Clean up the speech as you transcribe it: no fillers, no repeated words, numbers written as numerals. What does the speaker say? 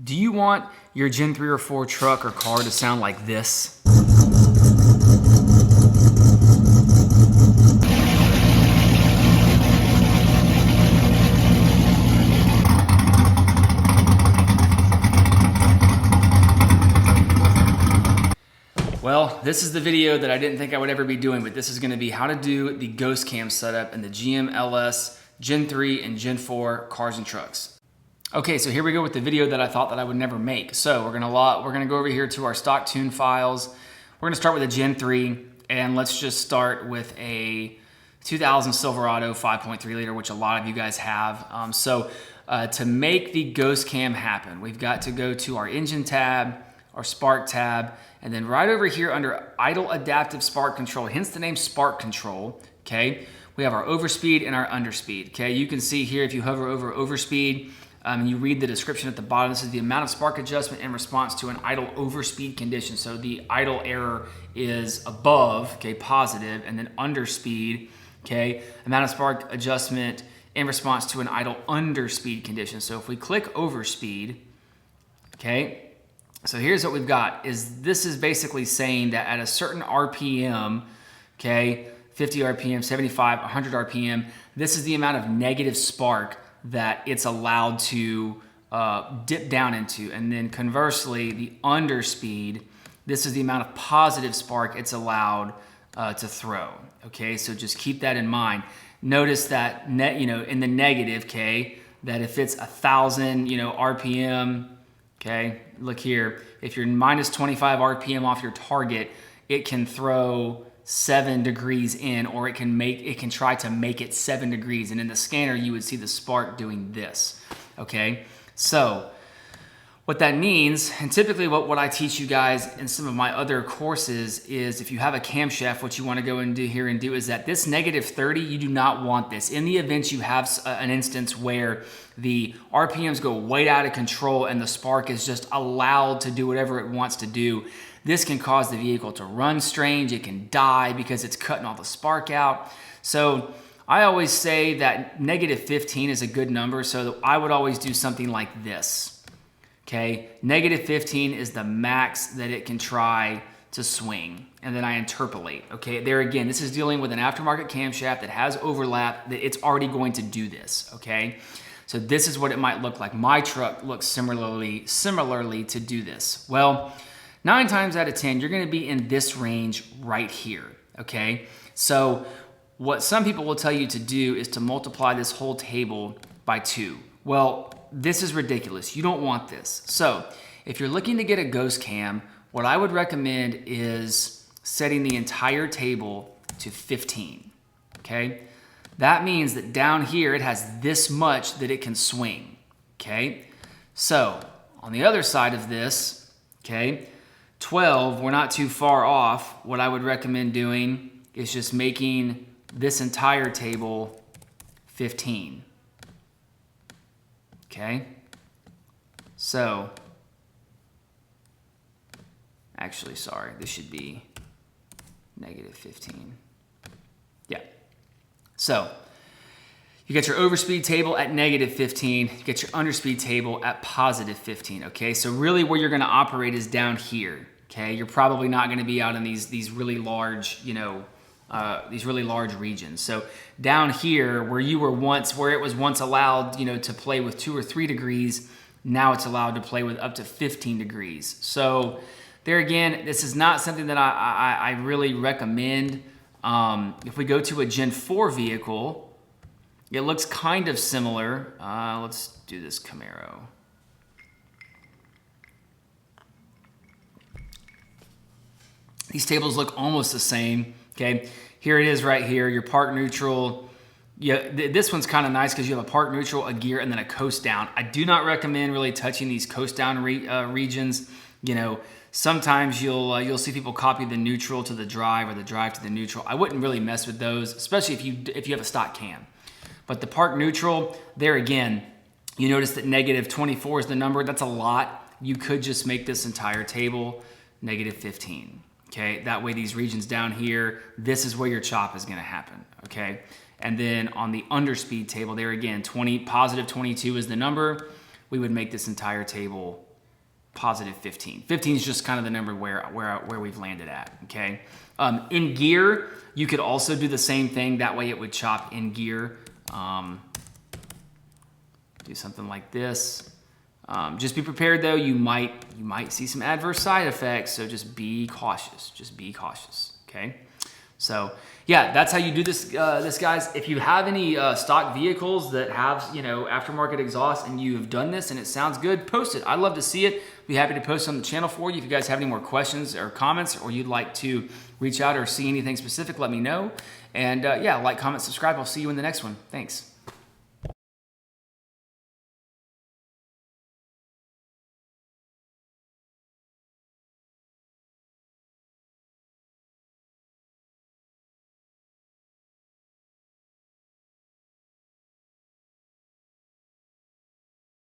Do you want your Gen 3 or 4 truck or car to sound like this? Well, this is the video that I didn't think I would ever be doing, but this is going to be how to do the ghost cam setup in the GM LS Gen 3 and Gen 4 cars and trucks. Okay, so here we go with the video that I thought that I would never make. So we're gonna go over here to our stock tune files. We're gonna start with a Gen 3, and let's just start with a 2000 Silverado 5.3 liter, which a lot of you guys have. To make the ghost cam happen, we've got to go to our engine tab, our spark tab, and then right over here under idle adaptive spark control, hence the name spark control, okay? We have our overspeed and our underspeed, okay? You can see here if you hover over overspeed, and you read the description at the bottom, this is the amount of spark adjustment in response to an idle overspeed condition. So the idle error is above, okay, positive, and then underspeed, okay, amount of spark adjustment in response to an idle underspeed condition. So if we click overspeed, okay, so here's what we've got, this is basically saying that at a certain RPM, okay, 50 RPM, 75, 100 RPM, this is the amount of negative spark that it's allowed to dip down into. And then conversely, the underspeed, this is the amount of positive spark it's allowed to throw. Okay, so just keep that in mind. Notice that in the negative, okay, that if it's 1,000 RPM, okay, look here, if you're minus 25 RPM off your target, it can throw 7 degrees in, or it can try to make it 7 degrees, and in the scanner you would see the spark doing this. Okay, so what that means, and typically what I teach you guys in some of my other courses is, if you have a camshaft, what you want to go and do here and do is that this negative 30, you do not want this. In the event you have an instance where the RPMs go way out of control and the spark is just allowed to do whatever it wants to do, this can cause the vehicle to run strange. It can die because it's cutting all the spark out. So I always say that negative 15 is a good number. So I would always do something like this. Okay, negative 15 is the max that it can try to swing. And then I interpolate. Okay, there again, this is dealing with an aftermarket camshaft that has overlap, that it's already going to do this. Okay, so this is what it might look like. My truck looks similarly to do this. Well, 9 times out of 10, you're gonna be in this range right here, okay? So what some people will tell you to do is to multiply this whole table by 2. Well, this is ridiculous. You don't want this. So if you're looking to get a ghost cam, what I would recommend is setting the entire table to 15, okay? That means that down here, it has this much that it can swing, okay? So on the other side of this, okay, 12, we're not too far off. What I would recommend doing is just making this entire table 15. Okay? So, actually, sorry, this should be negative 15. Yeah. So, you get your overspeed table at negative 15, you get your underspeed table at positive 15, okay? So really where you're gonna operate is down here, okay? You're probably not gonna be out in these really large, these really large regions. So down here where it was once allowed, to play with 2 or 3 degrees, now it's allowed to play with up to 15 degrees. So there again, this is not something that I really recommend. If we go to a Gen 4 vehicle, it looks kind of similar. Let's do this Camaro. These tables look almost the same, okay? Here it is right here, your park neutral. Yeah, this one's kind of nice because you have a park neutral, a gear, and then a coast down. I do not recommend really touching these coast down regions. Sometimes you'll see people copy the neutral to the drive or the drive to the neutral. I wouldn't really mess with those, especially if you have a stock cam. But the park neutral, there again, you notice that negative 24 is the number. That's a lot. You could just make this entire table negative 15. Okay, that way these regions down here, this is where your chop is gonna happen, okay? And then on the underspeed table, there again, positive 22 is the number. We would make this entire table positive 15. 15 is just kind of the number where we've landed at, okay? In gear, you could also do the same thing. That way it would chop in gear. Do something like this. Just be prepared though, you might see some adverse side effects, so just be cautious, okay? So yeah, that's how you do this, guys. If you have any stock vehicles that have, aftermarket exhaust and you've done this and it sounds good, post it. I'd love to see it. Be happy to post on the channel for you. If you guys have any more questions or comments, or you'd like to reach out or see anything specific, let me know. And yeah, like, comment, subscribe. I'll see you in the next one. Thanks.